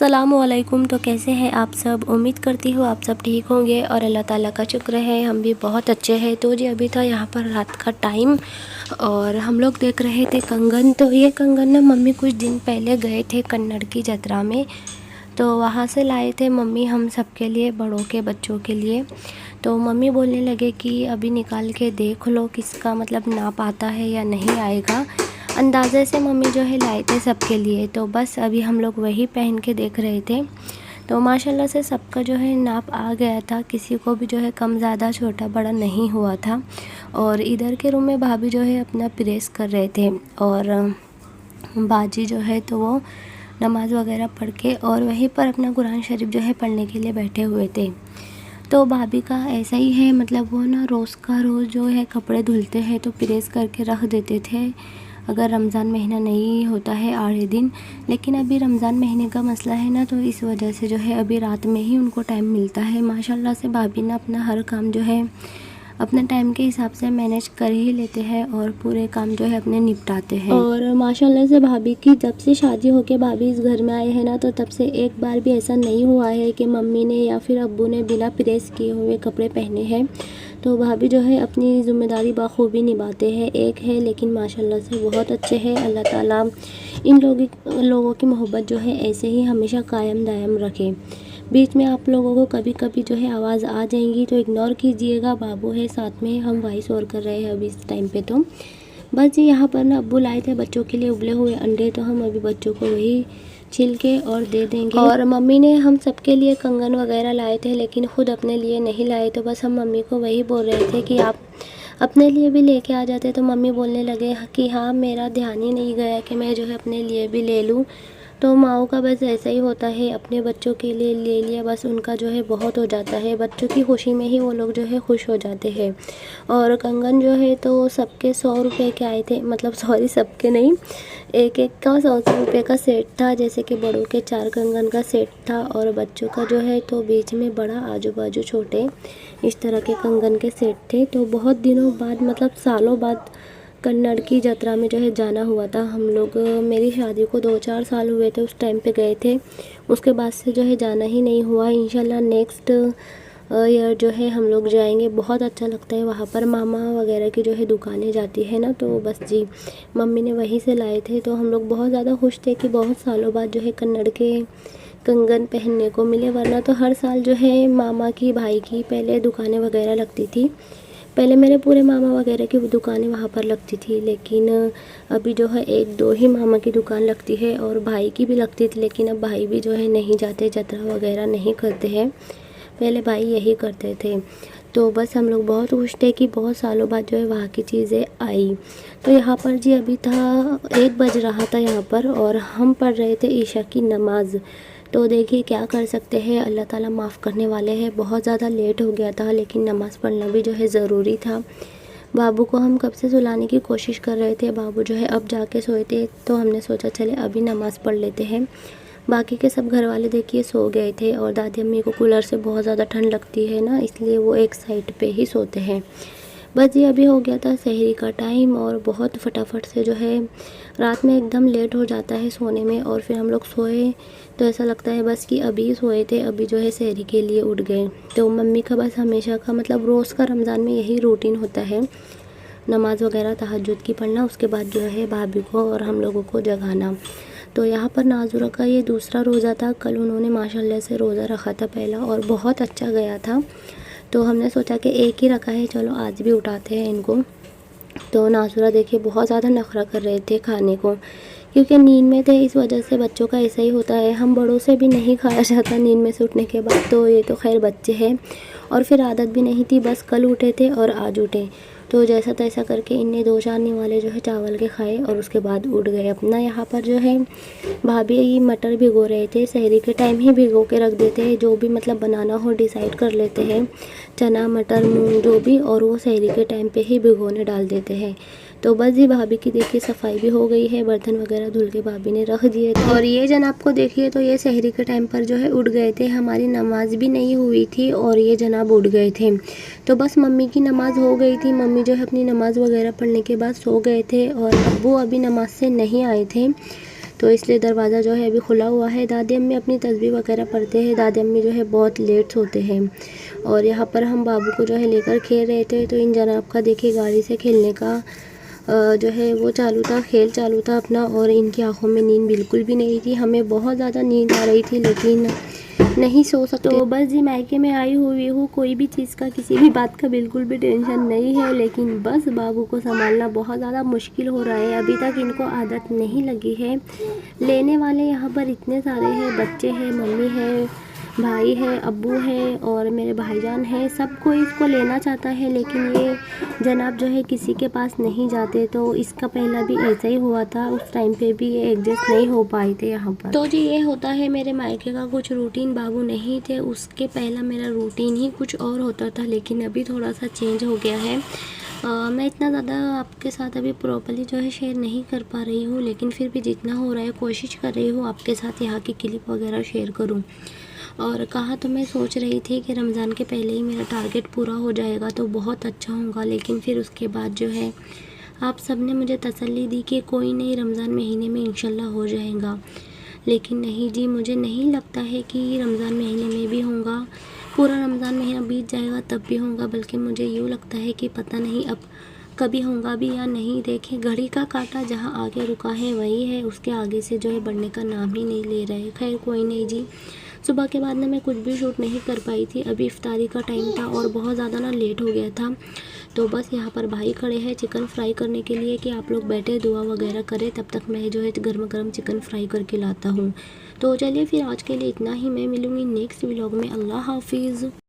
अस्सलामुअलैकुम। तो कैसे हैं आप सब? उम्मीद करती हूँ आप सब ठीक होंगे और अल्लाह ताला का शुक्र है हम भी बहुत अच्छे हैं। तो जी अभी था यहाँ पर रात का टाइम और हम लोग देख रहे थे कंगन। तो ये कंगन ना मम्मी कुछ दिन पहले गए थे कन्नड़ की जत्रा में, तो वहाँ से लाए थे मम्मी हम सब के लिए, बड़ों के बच्चों के लिए। तो मम्मी बोलने लगे कि अभी निकाल के देख लो किसका मतलब नाप आता है या नहीं आएगा। अंदाज़े से मम्मी जो है लाए थे सबके लिए। तो बस अभी हम लोग वही पहन के देख रहे थे। तो माशाल्लाह से सबका जो है नाप आ गया था, किसी को भी जो है कम ज़्यादा छोटा बड़ा नहीं हुआ था। और इधर के रूम में भाभी जो है अपना प्रेस कर रहे थे और बाजी जो है तो वो नमाज़ वगैरह पढ़ के और वहीं पर अपना कुरान शरीफ जो है पढ़ने के लिए बैठे हुए थे। तो भाभी का ऐसा ही है, मतलब वो ना रोज़ का रोज़ जो है कपड़े धुलते हैं तो प्रेस करके रख देते थे अगर रमज़ान महीना नहीं होता है 8 दिन। लेकिन अभी रमज़ान महीने का मसला है ना, तो इस वजह से जो है अभी रात में ही उनको टाइम मिलता है। माशाल्लाह से भाभी ना अपना हर काम जो है अपने टाइम के हिसाब से मैनेज कर ही लेते हैं और पूरे काम जो है अपने निपटाते हैं। और माशाल्लाह से भाभी की जब से शादी होके भाभी इस घर में आए हैं ना, तो तब से एक बार भी ऐसा नहीं हुआ है कि मम्मी ने या फिर अब्बू ने बिना प्रेस किए हुए कपड़े पहने हैं। तो भाभी जो है अपनी ज़िम्मेदारी बखूबी निभाते हैं। एक है लेकिन माशाल्लाह से बहुत अच्छे हैं। अल्लाह ताला इन लोगों की मोहब्बत जो है ऐसे ही हमेशा कायम दायम रखे। बीच में आप लोगों को कभी कभी जो है आवाज़ आ जाएंगी तो इग्नोर कीजिएगा, बाबू है साथ में, हम वॉइस ओवर कर रहे हैं अभी इस टाइम पे। तो बस जी यहाँ पर ना अब्बू लाए थे बच्चों के लिए उबले हुए अंडे, तो हम अभी बच्चों को वही छिल के और दे देंगे। और मम्मी ने हम सबके लिए कंगन वगैरह लाए थे लेकिन ख़ुद अपने लिए नहीं लाए, तो बस हम मम्मी को वही बोल रहे थे कि आप अपने लिए भी लेके आ जाते। तो मम्मी बोलने लगे कि हाँ, मेरा ध्यान ही नहीं गया कि मैं जो है अपने लिए भी ले लूँ। तो माओ का बस ऐसा ही होता है, अपने बच्चों के लिए ले लिया बस उनका जो है बहुत हो जाता है। बच्चों की खुशी में ही वो लोग जो है खुश हो जाते हैं। और कंगन जो है तो सबके 100 रुपये के आए थे, मतलब सॉरी सबके नहीं, एक एक का 100 रुपये का सेट था। जैसे कि बड़ों के 4 कंगन का सेट था और बच्चों का जो है तो बीच में बड़ा आजू बाजू छोटे इस तरह के कंगन के सेट थे। तो बहुत दिनों बाद, मतलब सालों बाद कन्नड़ की जत्रा में जो है जाना हुआ था। हम लोग, मेरी शादी को 2-4 साल हुए थे उस टाइम पे गए थे, उसके बाद से जो है जाना ही नहीं हुआ। इंशाल्लाह नेक्स्ट ईयर जो है हम लोग जाएंगे। बहुत अच्छा लगता है वहाँ पर, मामा वगैरह की जो है दुकानें जाती है ना, तो बस जी मम्मी ने वहीं से लाए थे। तो हम लोग बहुत ज़्यादा खुश थे कि बहुत सालों बाद जो है कन्नड़ के कंगन पहनने को मिले, वरना तो हर साल जो है मामा की, भाई की पहले दुकानें वगैरह लगती थी। पहले मेरे पूरे मामा वगैरह की दुकानें वहाँ पर लगती थी, लेकिन अभी जो है 1-2 ही मामा की दुकान लगती है और भाई की भी लगती थी। लेकिन अब भाई भी जो है नहीं जाते, जत्रा वगैरह नहीं करते हैं, पहले भाई यही करते थे। तो बस हम लोग बहुत खुश थे कि बहुत सालों बाद जो है वहाँ की चीज़ें आई। तो यहाँ पर जी अभी था 1 बज रहा था यहाँ पर और हम पढ़ रहे थे ईशा की नमाज़। तो देखिए क्या कर सकते हैं, अल्लाह ताला माफ़ करने वाले हैं। बहुत ज़्यादा लेट हो गया था लेकिन नमाज़ पढ़ना भी जो है ज़रूरी था। बाबू को हम कब से सुलाने की कोशिश कर रहे थे, बाबू जो है अब जाके सोए थे, तो हमने सोचा चले अभी नमाज़ पढ़ लेते हैं। बाकी के सब घर वाले देखिए सो गए थे और दादी अम्मी को कूलर से बहुत ज़्यादा ठंड लगती है ना, इसलिए वो एक साइड पे ही सोते हैं। बस ये अभी हो गया था सहरी का टाइम और बहुत फटाफट से जो है रात में एकदम लेट हो जाता है सोने में। और फिर हम लोग सोए तो ऐसा लगता है बस कि अभी सोए थे, अभी जो है सहरी के लिए उठ गए। तो मम्मी का बस हमेशा का, मतलब रोज़ का रमज़ान में यही रूटीन होता है, नमाज़ वगैरह तहज्जुद की पढ़ना, उसके बाद जो है भाभी को और हम लोगों को जगाना। तो यहाँ पर नाज़ुरा का ये दूसरा रोज़ा था। कल उन्होंने माशाल्लाह से रोज़ा रखा था पहला और बहुत अच्छा गया था। तो हमने सोचा कि एक ही रखा है, चलो आज भी उठाते हैं इनको। तो नाज़ुरा देखिए बहुत ज़्यादा नखरा कर रहे थे खाने को, क्योंकि नींद में थे, इस वजह से बच्चों का ऐसा ही होता है। हम बड़ों से भी नहीं खाया जाता नींद में से उठने के बाद, तो ये तो खैर बच्चे हैं और फिर आदत भी नहीं थी, बस कल उठे थे और आज उठे। तो जैसा तैसा करके इनने 2-4 निवाले जो है चावल के खाए और उसके बाद उठ गए अपना। यहाँ पर जो है भाभी ये मटर भिगो रहे थे, सहरी के टाइम ही भिगो के रख देते हैं, जो भी मतलब बनाना हो डिसाइड कर लेते हैं, चना मटर मूंग जो भी, और वो सहरी के टाइम पे ही भिगोने डाल देते हैं। तो बस जी भाभी की देखिए सफाई भी हो गई है, बर्तन वगैरह धुल के भाभी ने रख दिए थे। और ये जनाब को देखिए, तो ये सहरी के टाइम पर जो है उठ गए थे, हमारी नमाज भी नहीं हुई थी और ये जनाब उठ गए थे। तो बस मम्मी की नमाज़ हो गई थी, मम्मी जो है अपनी नमाज़ वगैरह पढ़ने के बाद सो गए थे और अब्बू अभी नमाज से नहीं आए थे। तो इसलिए दरवाज़ा जो है अभी खुला हुआ है। दादी अम्मी अपनी तस्बीह वगैरह पढ़ते हैं। दादी अम्मी जो है बहुत लेट सोते हैं। और यहाँ पर हम बाबू को जो है लेकर खेल रहे थे, तो इन जनाब का देखिए गाड़ी से खेलने का जो है वो चालू था, खेल चालू था अपना। और इनकी आंखों में नींद बिल्कुल भी नहीं थी। हमें बहुत ज़्यादा नींद आ रही थी लेकिन नहीं सो सकते। तो बस जी मायके में आई हुई हूँ, कोई भी चीज़ का किसी भी बात का बिल्कुल भी टेंशन नहीं है, लेकिन बस बाबू को संभालना बहुत ज़्यादा मुश्किल हो रहा है। अभी तक इनको आदत नहीं लगी है। लेने वाले यहाँ पर इतने सारे हैं, बच्चे हैं, मम्मी है, भाई है, अब्बू है और मेरे भाईजान है। सब कोई इसको लेना चाहता है लेकिन ये जनाब जो है किसी के पास नहीं जाते। तो इसका पहला भी ऐसा ही हुआ था, उस टाइम पे भी ये एडजस्ट नहीं हो पाए थे यहाँ पर। तो जी ये होता है मेरे मायके का कुछ रूटीन। बाबू नहीं थे उसके पहला मेरा रूटीन ही कुछ और होता था, लेकिन अभी थोड़ा सा चेंज हो गया है। मैं इतना ज़्यादा आपके साथ अभी प्रॉपर्ली जो है शेयर नहीं कर पा रही हूँ, लेकिन फिर भी जितना हो रहा है कोशिश कर रही हूँ आपके साथ यहाँ की क्लिप वगैरह शेयर करूँ। और कहा तो मैं सोच रही थी कि रमज़ान के पहले ही मेरा टारगेट पूरा हो जाएगा तो बहुत अच्छा होगा, लेकिन फिर उसके बाद जो है आप सब ने मुझे तसल्ली दी कि कोई नहीं, रमज़ान महीने में इंशाल्लाह हो जाएगा। लेकिन नहीं जी, मुझे नहीं लगता है कि रमज़ान महीने में भी होगा, पूरा रमज़ान महीना बीत जाएगा तब भी होगा। बल्कि मुझे यूँ लगता है कि पता नहीं अब कभी होगा भी या नहीं। देखें घड़ी का कांटा जहाँ आगे रुका है वही है, उसके आगे से जो है बढ़ने का नाम ही नहीं ले रहे। खैर कोई नहीं जी, सुबह के बाद ना मैं कुछ भी शूट नहीं कर पाई थी। अभी इफ्तारी का टाइम था और बहुत ज़्यादा ना लेट हो गया था। तो बस यहाँ पर भाई खड़े हैं चिकन फ्राई करने के लिए कि आप लोग बैठे दुआ वगैरह करें, तब तक मैं जो है गर्मा गर्म चिकन फ्राई करके लाता हूँ। तो चलिए फिर आज के लिए इतना ही, मैं मिलूँगी नेक्स्ट व्लॉग में। अल्लाह हाफिज़।